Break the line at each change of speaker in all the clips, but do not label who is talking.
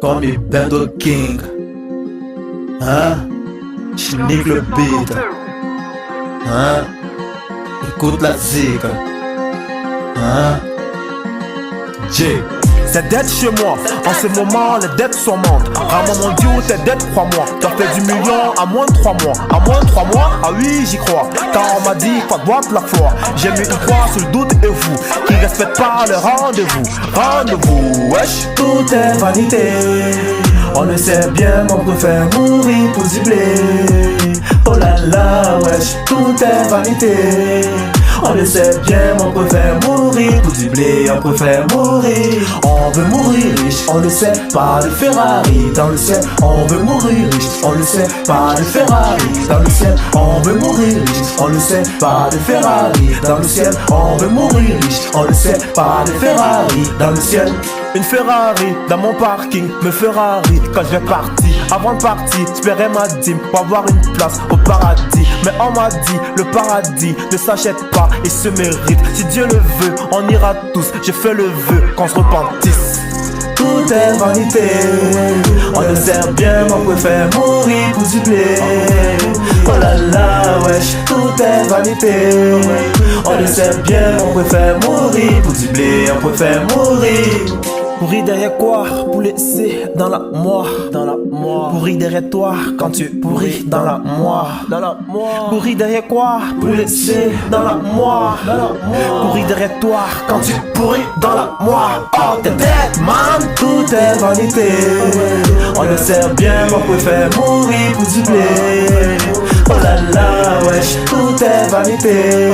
Call me Bando King. Hein? J'nique le beat. Hein? Écoute la zig. Hein? J.
C'est dette chez moi, en ce moment les dettes s'augmentent. Vraiment mon dieu, tes dettes, crois-moi. T'as fait du million à moins de 3 mois. À moins de 3 mois, ah oui j'y crois. Car on m'a dit, pas de boîte la foi. J'ai mis une croix sur le doute et vous qui respectent pas le rendez-vous. Rendez-vous, wesh.
Tout est vanité. On le sait bien, on préfère mourir pour zibler. Oh là là, wesh, tout est vanité. On le sait bien, on préfère mourir pour zibler, on préfère mourir. On veut mourir riche, on le sait, pas de Ferrari dans le ciel. On veut mourir riche, on le sait, pas de Ferrari dans le ciel. On veut mourir riche, on le sait, pas de Ferrari dans le ciel. On veut mourir riche, on le sait, pas de Ferrari dans le ciel.
Une Ferrari dans mon parking, me Ferrari quand je vais partir. Avant de partir, j'espérais ma dîme pour avoir une place au paradis. Mais on m'a dit, le paradis ne s'achète pas, il se mérite. Si Dieu le veut, on ira tous. J'ai fait le vœu qu'on se repentisse.
Tout est vanité. On le sait bien, on préfère mourir pour zibler. Oh là là, wesh, tout est vanité. On le sait bien, on préfère mourir pour zibler, on préfère mourir.
Pourri derrière quoi? Pour laisser dans la moire, dans la moire. Pourri derrière toi quand tu pourris dans la moire, dans la moire. Pourri derrière quoi? Pour laisser dans la moire, dans la moire. Pourri derrière toi quand tu pourris dans la moire. Oh t'es dead man.
Tout est vanité. On le sait bien, on préfère mourir pour zibler. Oh là là, wesh, tout est vanité.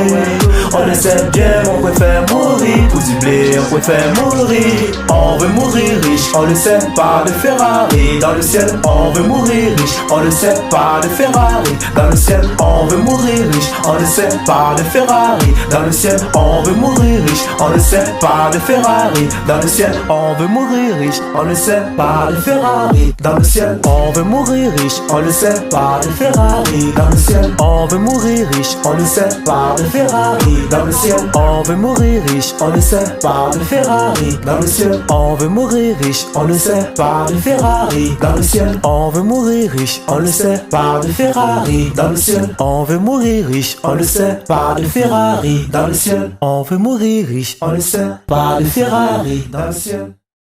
On le sait bien, on préfère mourir pour zibler, on préfère mourir. On veut mourir riche, on le sait, pas de Ferrari dans le ciel. On veut mourir riche, on le sait, pas de Ferrari dans le ciel. On veut mourir riche, on le sait, pas de Ferrari dans le ciel. On veut mourir riche, on le sait, pas de Ferrari dans le ciel. On veut mourir riche, on le sait, pas de Ferrari dans le ciel. On veut mourir riche, on le sait, pas de Ferrari dans le ciel. On veut mourir riche, on le sait, pas de Ferrari dans le ciel. On veut mourir riche, on le sait, pas de Ferrari dans le ciel. On veut mourir riche, on le sait, pas de Ferrari dans le ciel. On veut mourir riche, on le sait, pas de Ferrari dans le ciel. On veut mourir riche, on le sait, pas de Ferrari dans le ciel. On veut mourir riche, on le sait, pas de Ferrari dans le ciel.